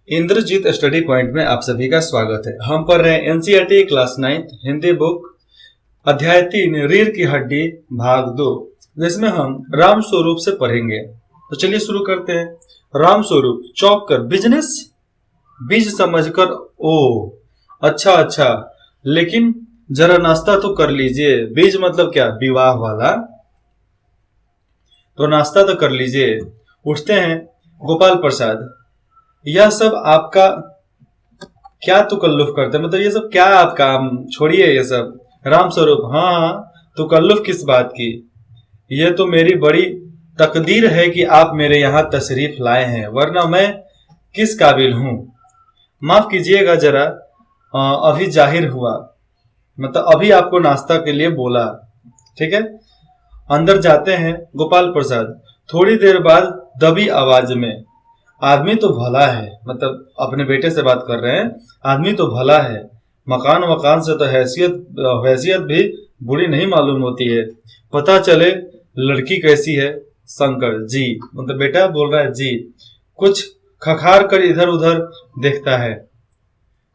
Indrajit study point में आप सभी का स्वागत है। हम पढ़ रहे हैं एनसीईआरटी क्लास 9 हिंदी बुक अध्याय 3 रीढ़ की हड्डी भाग 2, जिसमें हम राम स्वरूप से पढ़ेंगे। तो चलिए शुरू करते हैं। राम स्वरूप चौंक कर बिजनेस, बीज समझकर ओ अच्छा, लेकिन जरा नाश्ता तो कर लीजिए। बीज मतलब क्या? विवाह वाला। तो नाश्ता तो कर लीजिए। उठते हैं गोपाल प्रसाद, यह सब आपका क्या तुकल्लुफ करते हैं? मतलब ये सब क्या आपका? छोड़िए ये सब। राम स्वरूप हाँ, तुकल्लुफ किस बात की? ये तो मेरी बड़ी तकदीर है कि आप मेरे यहाँ तशरीफ लाए हैं, वरना मैं किस काबिल हूँ। माफ कीजिएगा जरा, अभी जाहिर हुआ, मतलब अभी आपको नाश्ता के लिए बोला। ठीक है, अंदर जाते हैं गोपाल प्रसाद थोड़ी देर बाद दबी आवाज में। आदमी तो भला है, मतलब अपने बेटे से बात कर रहे हैं। आदमी तो भला है, मकान से तो हैसियत भी बुरी नहीं मालूम होती है। पता चले लड़की कैसी है। शंकर जी, मतलब बेटा बोल रहा है जी। कुछ खखार कर इधर उधर देखता है।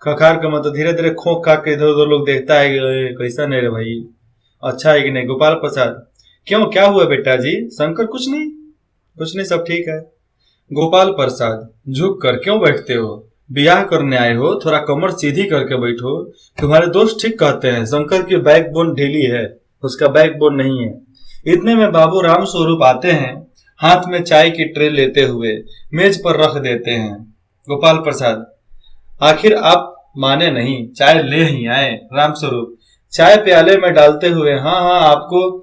खखार का मतलब धीरे धीरे खोख खा के इधर उधर लोग देखता है कि कैसा नहीं रे भाई, अच्छा है कि नहीं। गोपाल प्रसाद क्यों, क्या हुआ बेटा जी? शंकर कुछ नहीं, सब ठीक है। गोपाल प्रसाद झुक कर क्यों बैठते हो? ब्याह करने आए हो, थोड़ा कमर सीधी करके बैठो। तुम्हारे दोस्त ठीक कहते हैं, शंकर की बैकबोन ढीली है, उसका बैकबोन नहीं है। इतने में बाबू राम स्वरूप आते हैं, हाथ में चाय की ट्रे लेते हुए मेज पर रख देते हैं। गोपाल प्रसाद आखिर आप माने नहीं, चाय ले ही आए। राम स्वरूप चाय प्याले में डालते हुए हाँ, आपको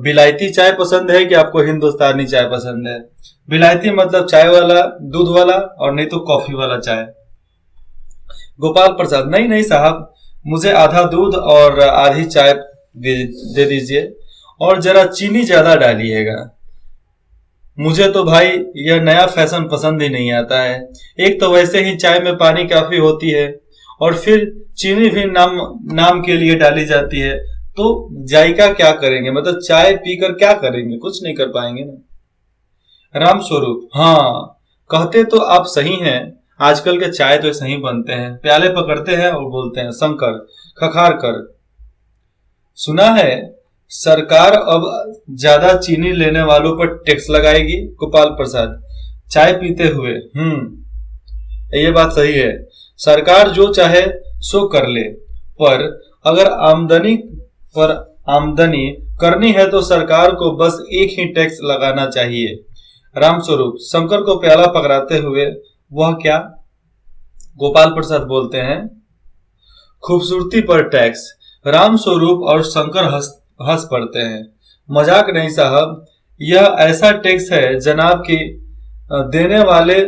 बिलायती चाय पसंद है कि आपको हिंदुस्तानी चाय पसंद है? बिलायती मतलब चाय वाला, दूध वाला, और नहीं तो कॉफी वाला चाय। गोपाल प्रसाद नहीं साहब, मुझे आधा दूध और आधी चाय दे दीजिए, और जरा चीनी ज्यादा डालिएगा। मुझे तो भाई यह नया फैशन पसंद ही नहीं आता है। एक तो वैसे ही चाय में पानी काफी होती है, और फिर चीनी भी नाम के लिए डाली जाती है। तो जायका क्या करेंगे? मतलब चाय पीकर क्या करेंगे? कुछ नहीं कर पाएंगे ना। राम स्वरूप हाँ, कहते तो आप सही हैं, आजकल के चाय तो सही बनते हैं। प्याले पकड़ते हैं और बोलते हैं। शंकर खखार कर, सुना है सरकार अब ज्यादा चीनी लेने वालों पर टैक्स लगाएगी। गोपाल प्रसाद चाय पीते हुए ये बात सही है, सरकार जो चाहे सो कर ले, पर अगर आमदनी करनी है तो सरकार को बस एक ही टैक्स लगाना चाहिए। राम स्वरूप शंकर को प्याला पकड़ाते हुए वह क्या? गोपाल प्रसाद बोलते हैं खूबसूरती पर टैक्स। राम स्वरूप और शंकर हंस पड़ते हैं। मजाक नहीं साहब, यह ऐसा टैक्स है जनाब की देने वाले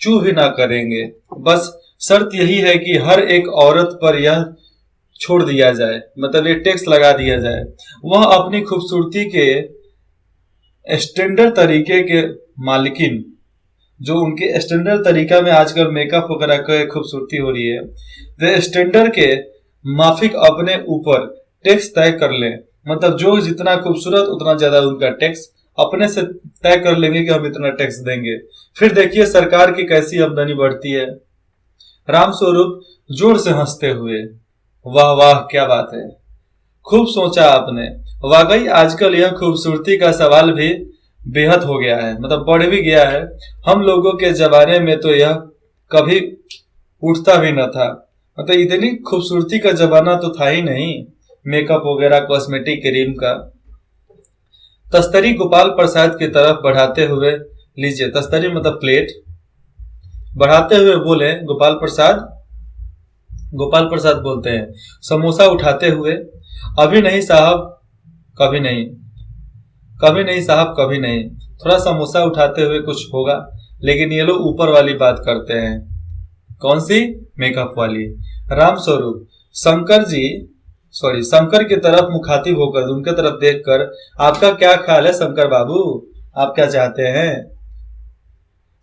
चू भी ना करेंगे। बस शर्त यही है कि हर एक औरत पर यह छोड़ दिया जाए, मतलब ये टैक्स लगा दिया जाए। वह अपनी खूबसूरती के स्टैंडर्ड तरीके के मालिकिन, जो उनके स्टैंडर्ड तरीका में आजकल मेकअप वगैरह की खूबसूरती हो रही है, वे स्टैंडर्ड के माफिक अपने ऊपर टैक्स तय कर ले। मतलब जो जितना खूबसूरत उतना ज्यादा उनका टैक्स अपने से तय कर लेंगे कि हम इतना टैक्स देंगे। फिर देखिए सरकार की कैसी आमदनी बढ़ती है। राम स्वरूप जोर से हंसते हुए वाह वाह, क्या बात है, खूब सोचा आपने। वाकई आजकल यह खूबसूरती का सवाल भी बेहद हो गया है, मतलब बढ़ भी गया है। हम लोगों के जमाने में तो यह कभी उठता भी न था, मतलब इतनी खूबसूरती का जमाना तो था ही नहीं, मेकअप वगैरह कॉस्मेटिक क्रीम का। तस्तरी गोपाल प्रसाद की तरफ बढ़ाते हुए, लीजिए तस्तरी मतलब प्लेट, बढ़ाते हुए बोले गोपाल प्रसाद बोलते हैं समोसा उठाते हुए अभी नहीं साहब, कभी नहीं। थोड़ा समोसा उठाते हुए कुछ होगा, लेकिन ये लोग ऊपर वाली बात करते हैं। कौन सी? मेकअप वाली। राम स्वरूप शंकर की तरफ मुखातिब होकर, उनके तरफ देखकर आपका क्या ख्याल है शंकर बाबू, आप क्या चाहते हैं?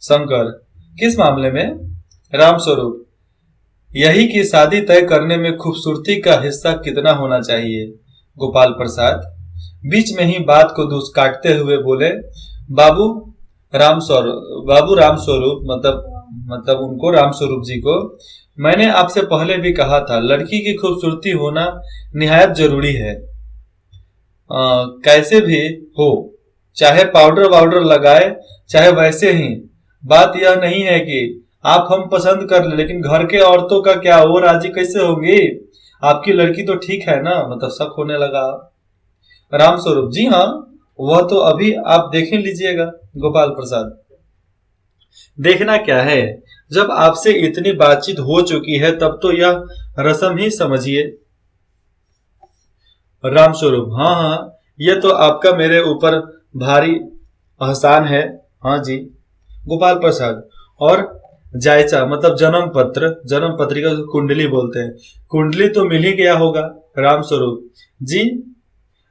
शंकर किस मामले में? राम स्वरूप यही कि शादी तय करने में खूबसूरती का हिस्सा कितना होना चाहिए। गोपाल प्रसाद बीच में ही बात को काटते हुए बोले बाबू राम स्वरूप मतलब मतलब उनको, राम स्वरूप जी को, मैंने आपसे पहले भी कहा था, लड़की की खूबसूरती होना निहायत जरूरी है। कैसे भी हो, चाहे पाउडर वाउडर लगाए चाहे वैसे ही, बात यह नहीं है कि आप हम पसंद कर ले, लेकिन घर के औरतों का क्या, वो राजी कैसे होंगी? आपकी लड़की तो ठीक है ना, मतलब शक होने लगा। राम स्वरूप जी हाँ, वह तो अभी आप देख ही लीजिएगा। गोपाल प्रसाद, देखना क्या है, जब आपसे इतनी बातचीत हो चुकी है तब तो यह रस्म ही समझिए। राम स्वरूप, हाँ हाँ, यह तो आपका मेरे ऊपर भारी एहसान है। हाँ जी। गोपाल प्रसाद, और जायचा मतलब जन्म पत्र, जन्म पत्रिका को कुंडली बोलते हैं, कुंडली तो मिल ही गया होगा। राम स्वरूप जी,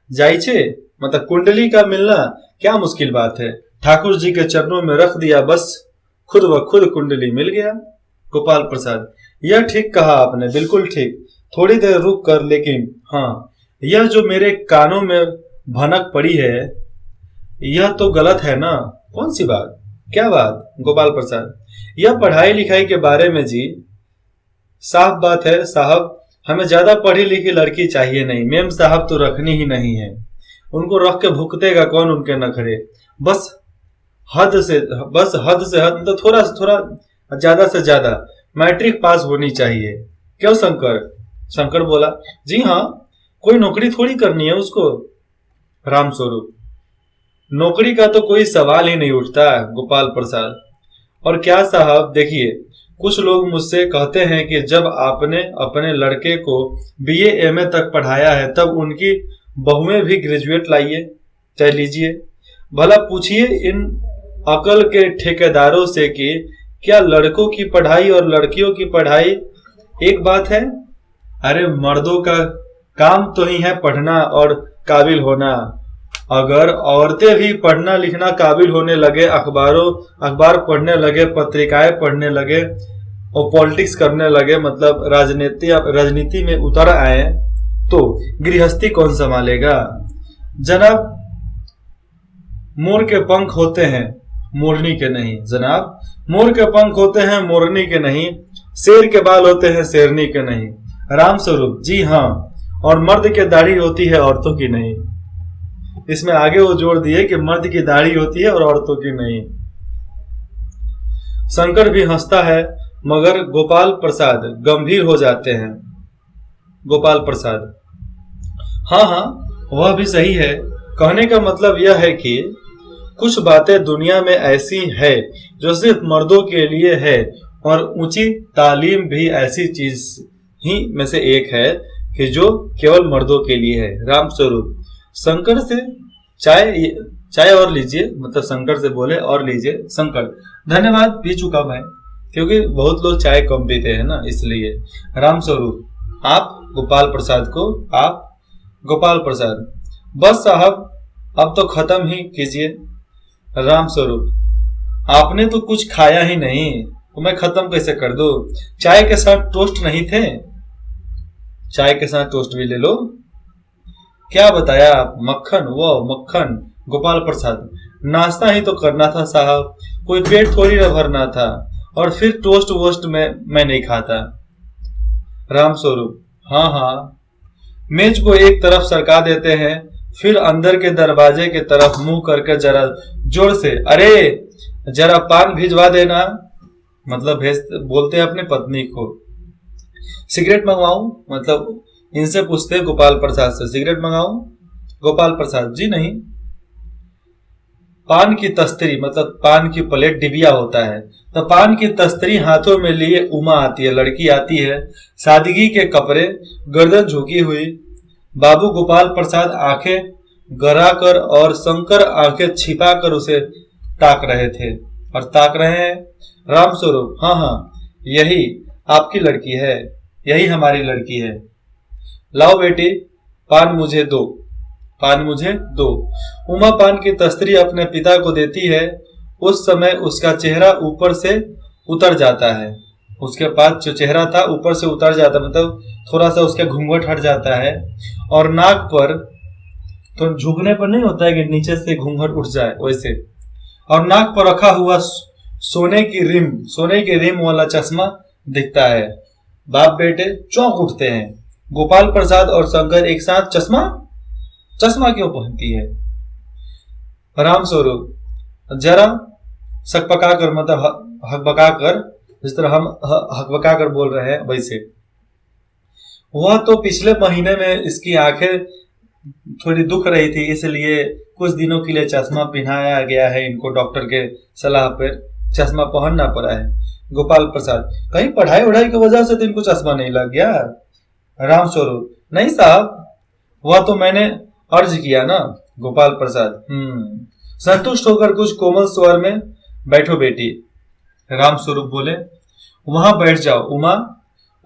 जायचे मतलब कुंडली का मिलना क्या मुश्किल बात है, ठाकुर जी के चरणों में रख दिया, बस खुद व खुद कुंडली मिल गया। गोपाल प्रसाद, यह ठीक कहा आपने, बिल्कुल ठीक। थोड़ी देर रुक कर, लेकिन हाँ, यह जो मेरे कानों में भनक पड़ी है, यह तो गलत है ना? कौन सी बात, क्या बात? गोपाल प्रसाद, यह पढ़ाई लिखाई के बारे में जी। साफ बात है साहब, हमें ज्यादा पढ़ी लिखी लड़की चाहिए नहीं, मेम साहब तो रखनी ही नहीं है। उनको रख के भुगतेगा कौन उनके नखरे? बस हद से हद मतलब थोड़ा से थोड़ा, ज्यादा से ज्यादा मैट्रिक पास होनी चाहिए। क्यों शंकर? शंकर बोला, जी हाँ, कोई नौकरी थोड़ी करनी है उसको। राम स्वरूप, नौकरी का तो कोई सवाल ही नहीं उठता। गोपाल प्रसाद, और क्या साहब देखिए, कुछ लोग मुझसे कहते हैं कि जब आपने अपने लड़के को बीए एमए तक पढ़ाया है तब उनकी बहुएं भी ग्रेजुएट लाइए, चाहे लीजिए। भला पूछिए इन अकल के ठेकेदारों से कि क्या लड़कों की पढ़ाई और लड़कियों की पढ़ाई एक बात है? अरे मर्दों का काम तो ही है पढ़ना और काबिल होना। अगर औरतें भी पढ़ना लिखना काबिल होने लगे, अखबार पढ़ने लगे, पत्रिकाएं पढ़ने लगे और पॉलिटिक्स करने लगे, मतलब राजनीति में उतर आए, तो गृहस्थी कौन संभालेगा? जनाब, मोर के पंख होते हैं मोरनी के नहीं। जनाब, मोर के पंख होते हैं मोरनी के नहीं, शेर के बाल होते हैं शेरनी के नहीं। राम स्वरूप जी हाँ, और मर्द के दाढ़ी होती है औरतों की नहीं। इसमें आगे वो जोड़ दिए कि मर्द की दाढ़ी होती है और औरतों की नहीं। शंकर भी हंसता है, मगर गोपाल प्रसाद गंभीर हो जाते हैं। गोपाल प्रसाद, हाँ हाँ, वह भी सही है। कहने का मतलब यह है कि कुछ बातें दुनिया में ऐसी है जो सिर्फ मर्दों के लिए है, और ऊंची तालीम भी ऐसी चीज ही में से एक है कि जो केवल मर्दों के लिए है। राम स्वरूप, शंकर से चाय और लीजिए, मतलब शंकर से बोले और लीजिए। शंकर, धन्यवाद, पी चुका मैं, क्योंकि बहुत लोग चाय कम पीते हैं ना, इसलिए। राम स्वरूप, आप गोपाल प्रसाद को, आप गोपाल प्रसाद, बस साहब अब तो खत्म ही कीजिए। राम स्वरूप, आपने तो कुछ खाया ही नहीं, तो मैं खत्म कैसे कर दूं? चाय के साथ टोस्ट नहीं थे? चाय के साथ टोस्ट भी ले लो। क्या बताया आप? मक्खन, वो मक्खन। गोपाल प्रसाद, नाश्ता ही तो करना था साहब, कोई पेट थोड़ी ना भरना था, और फिर टोस्ट वोस्ट में मैं नहीं खाता। राम स्वरूप, हाँ हाँ, मेज को एक तरफ सरका देते हैं, फिर अंदर के दरवाजे के तरफ मुंह करके जरा जोर से, अरे जरा पान भिजवा देना, मतलब भेज बोलते हैं अपने पत्नी को। सिगरेट मंगवाऊं, मतलब इनसे पूछते हैं गोपाल प्रसाद से, सिगरेट मंगाऊं? गोपाल प्रसाद, जी नहीं। पान की तस्तरी, मतलब पान की प्लेट डिबिया होता है, तो पान की तस्तरी हाथों में लिए उमा आती है, लड़की आती है, सादगी के कपड़े, गर्दन झुकी हुई। बाबू गोपाल प्रसाद आंखें गड़ा कर और शंकर आंखें छिपा कर उसे ताक रहे थे, और ताक रहे हैं। राम स्वरूप, हाँ हाँ, यही आपकी लड़की है, यही हमारी लड़की है। लाओ बेटी, पान मुझे दो, पान मुझे दो। उमा पान की तस्तरी अपने पिता को देती है। उस समय उसका चेहरा ऊपर से उतर जाता है, उसके पास जो चेहरा था ऊपर से उतर जाता, मतलब थोड़ा सा उसका घूंघट हट जाता है, और नाक पर, तो झुकने पर नहीं होता है कि नीचे से घूंघट उठ जाए वैसे, और नाक पर रखा हुआ सोने की रिम वाला चश्मा दिखता है। बाप बेटे चौंक उठते हैं। गोपाल प्रसाद और शंकर एक साथ चश्मा चश्मा क्यों पहनती है? राम स्वरूप जरा सकपका कर, मतलब हकबका कर, जिस तरह हम हकबका कर बोल रहे हैं वैसे। वह तो पिछले महीने में इसकी आंखें थोड़ी दुख रही थी, इसलिए कुछ दिनों के लिए चश्मा पहनाया गया है इनको, डॉक्टर के सलाह पर चश्मा पहनना पड़ा है। गोपाल प्रसाद कहीं पढ़ाई वढ़ाई की वजह से तो इनको चश्मा नहीं लग गया? राम स्वरूप नहीं साहब, वह तो मैंने अर्ज किया ना। गोपाल प्रसाद संतुष्ट होकर कुछ कोमल स्वर में, बैठो बेटी। राम स्वरूप बोले, वहां बैठ जाओ उमा,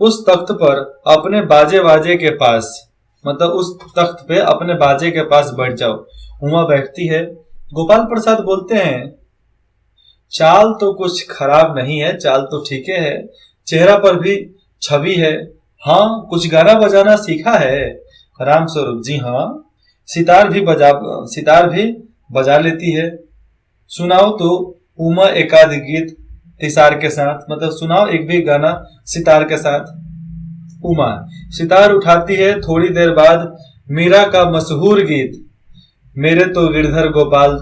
उस तख्त पर अपने बाजे के पास, मतलब उस तख्त पे अपने बाजे के पास बैठ जाओ। उमा बैठती है। गोपाल प्रसाद बोलते हैं, चाल तो कुछ खराब नहीं है, चाल तो ठीक है, चेहरा पर भी छवि है। हाँ, कुछ गाना बजाना सीखा है? राम स्वरूप जी हाँ, सितार भी बजा लेती है। सुनाओ तो उमा एकाध गीत तिसार के साथ, मतलब सुनाओ एक भी गाना सितार के साथ। उमा सितार उठाती है। थोड़ी देर बाद मीरा का मशहूर गीत मेरे तो गिरधर गोपाल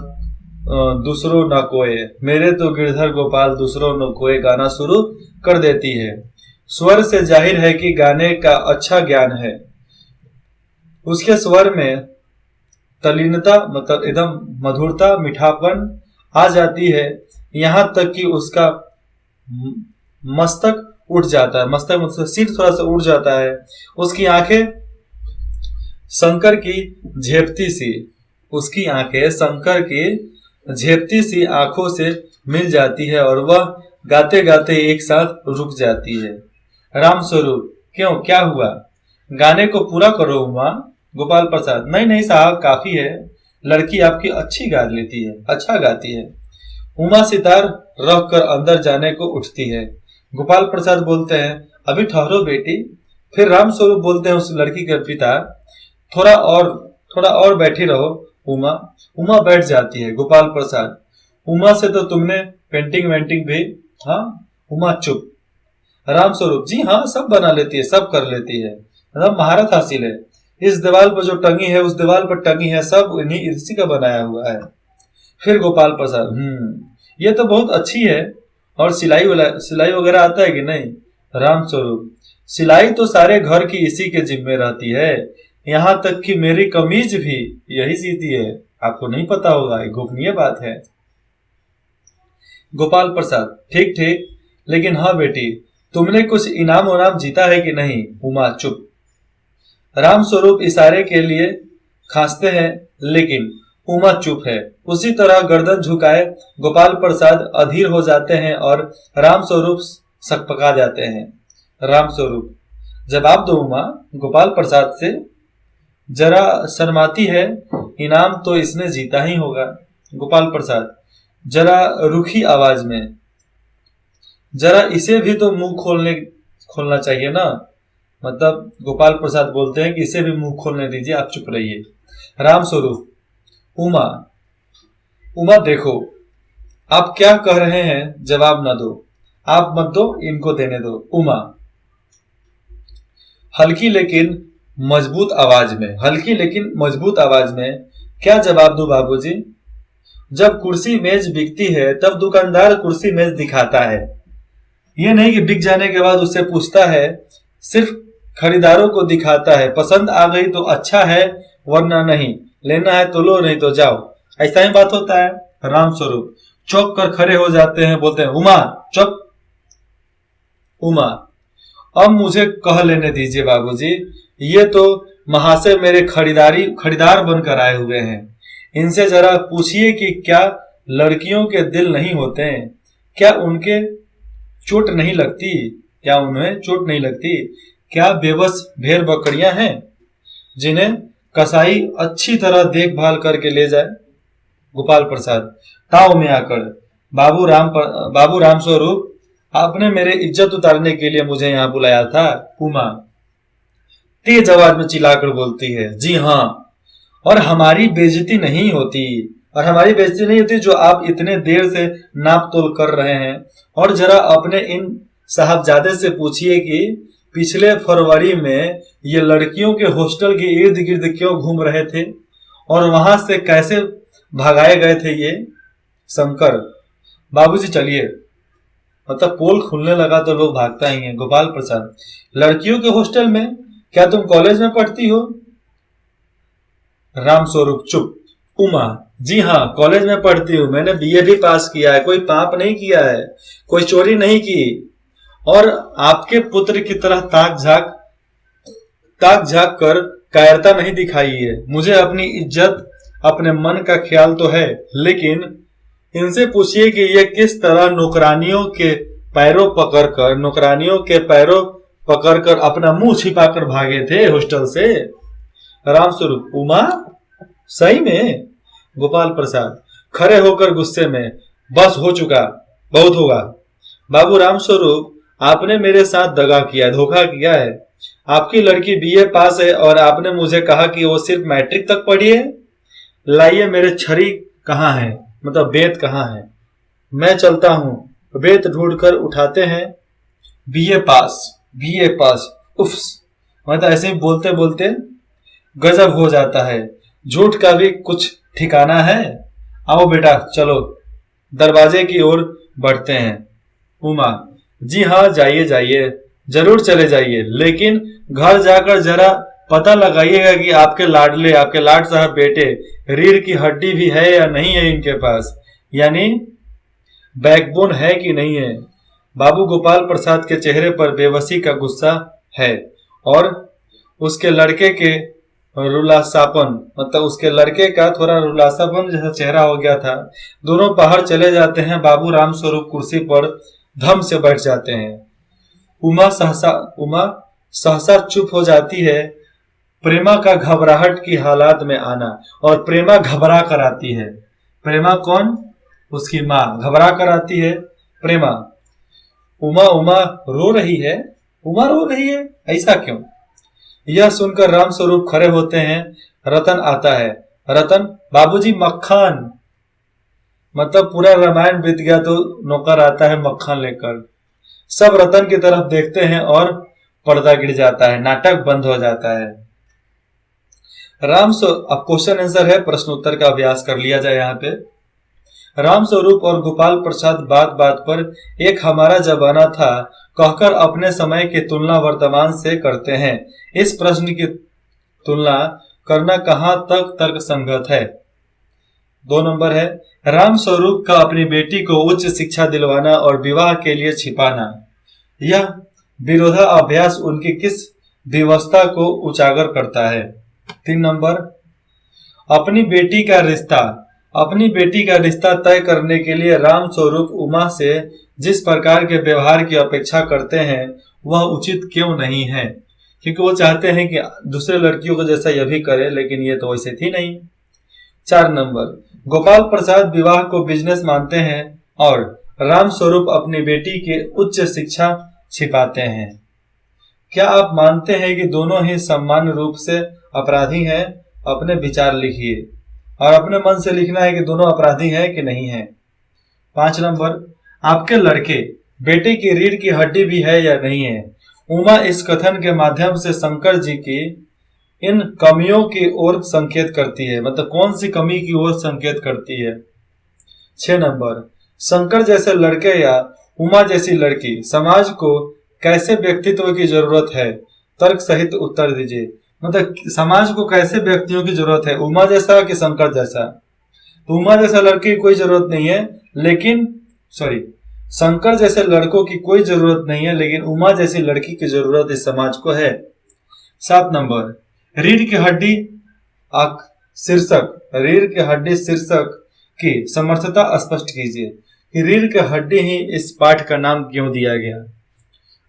दूसरों न कोय, मेरे तो गिरधर गोपाल दूसरों न कोय गाना शुरू कर देती है। स्वर से जाहिर है कि गाने का अच्छा ज्ञान है। उसके स्वर में तल्लीनता, मतलब एकदम मधुरता, मीठापन आ जाती है। यहां तक कि उसका मस्तक उठ जाता है, मस्तक मतलब सिर थोड़ा सा उठ जाता है। उसकी आंखें शंकर की झेपती सी आंखों से मिल जाती है और वह गाते गाते एक साथ रुक जाती है। राम स्वरूप क्यों, क्या हुआ? गाने को पूरा करो उमा। गोपाल प्रसाद नहीं नहीं साहब, काफी है, लड़की आपकी अच्छा गाती है। उमा सितार रख कर अंदर जाने को उठती है। गोपाल प्रसाद बोलते हैं, अभी ठहरो बेटी। फिर राम स्वरूप बोलते हैं उस लड़की के पिता, थोड़ा और बैठी रहो उमा। उमा बैठ जाती है। गोपाल प्रसाद, उमा से तो तुमने पेंटिंग वेंटिंग भी? हाँ। उमा चुप। राम स्वरूप जी हाँ, सब बना लेती है, सब कर लेती है, मतलब महारत हासिल है। इस दीवार पर जो टंगी है, उस दीवार पर टंगी है, सब इसी का बनाया हुआ है। फिर गोपाल प्रसाद ये तो बहुत अच्छी है। और सिलाई वगैरह आता है कि नहीं? राम स्वरूप सिलाई तो सारे घर की इसी के जिम्मे रहती है, यहाँ तक कि मेरी कमीज भी यही सीती है। आपको नहीं पता होगा, ये गोपनीय बात है। गोपाल प्रसाद ठीक ठीक, लेकिन हाँ बेटी, तुमने कुछ इनाम उनाम जीता है कि नहीं? उमा चुप। राम स्वरूप इशारे के लिए खांसते हैं, लेकिन उमा चुप है। उसी तरह गर्दन झुकाए गोपाल प्रसाद अधीर हो जाते हैं और राम स्वरूप सकपका जाते हैं। राम स्वरूप जवाब दो उमा। गोपाल प्रसाद से जरा शर्माती है, इनाम तो इसने जीता ही होगा। गोपाल प्रसाद जरा रुखी आवाज में, जरा इसे भी तो मुंह खोलना चाहिए ना। मतलब गोपाल प्रसाद बोलते हैं कि इसे भी मुंह खोलने दीजिए, आप चुप रहिए। राम स्वरूप उमा देखो, आप क्या कह रहे हैं, जवाब न दो, आप मत दो, इनको देने दो। उमा हल्की लेकिन मजबूत आवाज में, क्या जवाब दूं बाबूजी? जब कुर्सी मेज बिकती है तब दुकानदार कुर्सी मेज दिखाता है, ये नहीं कि बिक जाने के बाद उससे पूछता है, सिर्फ खरीदारों को दिखाता है। पसंद आ गई तो अच्छा है, वरना नहीं, लेना है तो लो, नहीं तो जाओ। ऐसा ही बात होता है। राम स्वरूप चौंक कर खड़े हो जाते हैं, बोलते हैं, उमा चुप। उमा अब मुझे कह लेने दीजिए बाबूजी, ये तो महाशय मेरे खरीदार बनकर आए हुए हैं। इनसे जरा पूछिए कि क्या लड़कियों के दिल नहीं होते हैं? क्या उन्हें चोट नहीं लगती? क्या बेबस भेड़ बकरियां हैं जिन्हें कसाई अच्छी तरह देखभाल करके ले जाए? गोपाल प्रसाद ताव में आकर, बाबू राम स्वरूप, आपने मेरे इज्जत उतारने के लिए मुझे यहाँ बुलाया था। उमा तेज आवाज में चिल्लाकर बोलती है, जी हाँ, और हमारी बेइज्जती नहीं होती, और हमारी बेइज्जती नहीं होती जो आप इतने देर से नाप तोल कर रहे हैं। और जरा अपने इन साहबजादे से पूछिए कि पिछले फरवरी में ये लड़कियों के हॉस्टल के इर्द गिर्द क्यों घूम रहे थे और वहां से कैसे भगाए गए थे ये शंकर। बाबूजी चलिए, मतलब पोल खुलने लगा तो लोग भागता ही है। गोपाल प्रसाद, लड़कियों के हॉस्टल में? क्या तुम कॉलेज में पढ़ती हो? राम स्वरूप, चुप। उमा, जी हाँ, कॉलेज में पढ़ती हूँ, मैंने बीए भी पास किया है, कोई पाप नहीं किया है, कोई चोरी नहीं की, और आपके पुत्र की तरह ताक झाक कर कायरता नहीं दिखाई है। मुझे अपनी इज्जत, अपने मन का ख्याल तो है, लेकिन इनसे पूछिए कि ये किस तरह नौकरानियों के पैरों पकड़कर अपना मुंह छिपाकर भागे थे हॉस्टल से। रामस्वरूप, उमा, सही में? गोपाल प्रसाद खड़े होकर गुस्से में, बस हो चुका, बहुत होगा। बाबू रामस्वरूप, आपने मेरे साथ दगा किया, धोखा किया है। आपकी लड़की बीए पास है और आपने मुझे कहा कि वो सिर्फ मैट्रिक तक पढ़ी है। लाइए मेरे छड़ी कहाँ है, मतलब बेत कहाँ है? मैं चलता हूँ। बेत ढूंढकर उठाते हैं। बीए पास, उफ, मतलब ऐसे ही बोलते बोलते गजब हो जाता है। झूठ का भी कुछ ठिकाना है। आओ बेटा चलो, दरवाजे की ओर बढ़ते हैं। उमा, जी हाँ, जाइए जाइए, जरूर चले जाइए, लेकिन घर जाकर जरा पता लगाइएगा कि आपके लाड साहब बेटे रीढ़ की हड्डी भी है या नहीं है इनके पास, यानी बैकबोन है कि नहीं है। बाबू गोपाल प्रसाद के चेहरे पर बेबसी का गुस्सा है और उसके लड़के के रुलासापन, मतलब उसके लड़के का थोड़ा रुलासापन जैसा चेहरा हो गया था। दोनों बाहर चले जाते हैं। बाबू रामस्वरूप कुर्सी पर धम से बैठ जाते हैं। उमा सहसा चुप हो जाती है। प्रेमा का घबराहट की हालात में आना, और प्रेमा घबरा कर आती है। प्रेमा कौन? उसकी माँ घबरा कर आती है। प्रेमा, उमा रो रही है? उमा रो रही है, ऐसा क्यों? यह सुनकर रामस्वरूप खड़े होते हैं। रतन आता है। रतन, बाबूजी मक्खन, मतलब पूरा रामायण बीत गया तो नौकर आता है मक्खन लेकर। सब रतन की तरफ देखते हैं और पर्दा गिर जाता है, नाटक बंद हो जाता है। अब क्वेश्चन आंसर है, प्रश्न उत्तर का अभ्यास कर लिया जाए। यहाँ पे रामस्वरूप और गोपाल प्रसाद बात बात पर एक हमारा जमाना था कहकर अपने समय की तुलना वर्तमान से करते हैं। इस प्रश्न की तुलना करना कहाँ तक तर्क संगत है? 2 नंबर है, रामस्वरूप का अपनी बेटी को उच्च शिक्षा दिलवाना और विवाह के लिए छिपाना, यह विरोधाभास उनकी किस व्यवस्था को उजागर करता है? 3 नंबर, अपनी बेटी का रिश्ता तय करने के लिए रामस्वरूप उमा से जिस प्रकार के व्यवहार की अपेक्षा करते हैं वह उचित क्यों नहीं है? क्योंकि वो चाहते हैं कि दूसरे लड़कियों को जैसा यह भी करे, लेकिन ये तो वैसे थी नहीं। 4 नंबर, गोपाल प्रसाद विवाह को बिजनेस मानते हैं और रामस्वरूप अपनी बेटी की उच्च शिक्षा छिपाते हैं। क्या आप मानते हैं कि दोनों ही समान रूप से अपराधी हैं? अपने विचार लिखिए और अपने मन से लिखना है कि दोनों अपराधी हैं कि नहीं है। 5 नंबर, आपके लड़के बेटे की रीढ़ की हड्डी भी है या नहीं है? उमा इस कथन के माध्यम से शंकर जी की इन कमियों की ओर संकेत करती है, मतलब कौन सी कमी की ओर संकेत करती है? 6 नंबर, शंकर जैसे लड़के या उमा जैसी लड़की समाज को कैसे व्यक्तित्व की जरूरत है? तर्क सहित उत्तर दीजिए। मतलब समाज को कैसे व्यक्तियों की जरूरत है, उमा जैसा कि शंकर जैसा? तो उमा जैसा लड़की की कोई जरूरत नहीं है, लेकिन शंकर जैसे लड़कों की कोई जरूरत नहीं है, लेकिन उमा जैसी लड़की की जरूरत इस समाज को है। 7 नंबर, रीढ़ की हड्डी शीर्षक की समर्थता स्पष्ट कीजिए कि रीढ़ की हड्डी ही इस पाठ का नाम क्यों दिया गया।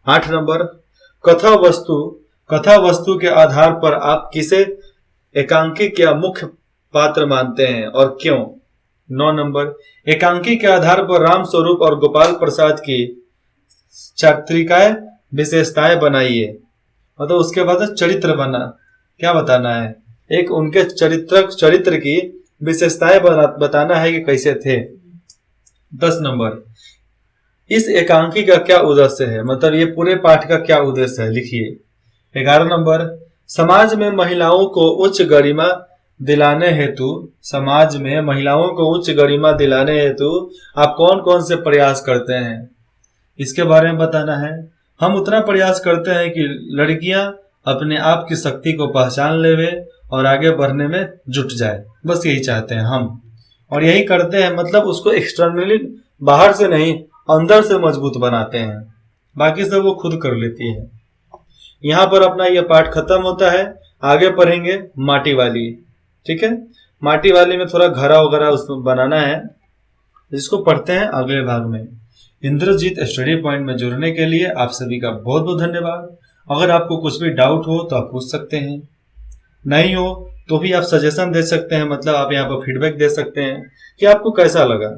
8 नंबर, कथा वस्तु के आधार पर आप किसे एकांकी का मुख्य पात्र मानते हैं और क्यों? 9 नंबर, एकांकी के आधार पर रामस्वरूप और गोपाल प्रसाद की चारित्रिक विशेषताएं बनाइए। मतलब उसके बाद चरित्र क्या बताना है? एक उनके चरित्र की विशेषताएं बताना है कि कैसे थे। 10 नंबर, इस एकांकी का क्या उद्देश्य है, मतलब ये पूरे पाठ का क्या उद्देश्य है, लिखिए। 11 नंबर, समाज में महिलाओं को उच्च गरिमा दिलाने हेतु, समाज में महिलाओं को उच्च गरिमा दिलाने हेतु आप कौन कौन से प्रयास करते हैं, इसके बारे में बताना है। हम उतना प्रयास करते हैं कि लड़कियां अपने आप की शक्ति को पहचान लेवे और आगे बढ़ने में जुट जाए, बस यही चाहते हैं हम, और यही करते हैं, मतलब उसको एक्सटर्नली बाहर से नहीं अंदर से मजबूत बनाते हैं, बाकी सब वो खुद कर लेती है। यहाँ पर अपना यह पाठ खत्म होता है, आगे पढ़ेंगे माटी वाली। ठीक है, माटी वाली में थोड़ा घरा वगैरह उसमें बनाना है, जिसको पढ़ते हैं अगले भाग में। इंद्रजीत स्टडी पॉइंट में जुड़ने के लिए आप सभी का बहुत बहुत धन्यवाद। अगर आपको कुछ भी डाउट हो तो आप पूछ सकते हैं, नहीं हो तो भी आप सजेशन दे सकते हैं, मतलब आप यहाँ पर फीडबैक दे सकते हैं कि आपको कैसा लगा,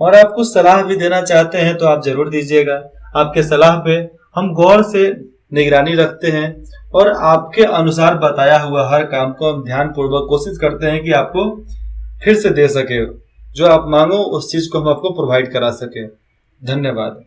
और आप कुछ सलाह भी देना चाहते हैं तो आप जरूर दीजिएगा। आपके सलाह पे हम गौर से निगरानी रखते हैं और आपके अनुसार बताया हुआ हर काम को हम ध्यान पूर्वक कोशिश करते हैं कि आपको फिर से दे सके, जो आप मांगो उस चीज को हम आपको प्रोवाइड करा सके। धन्यवाद।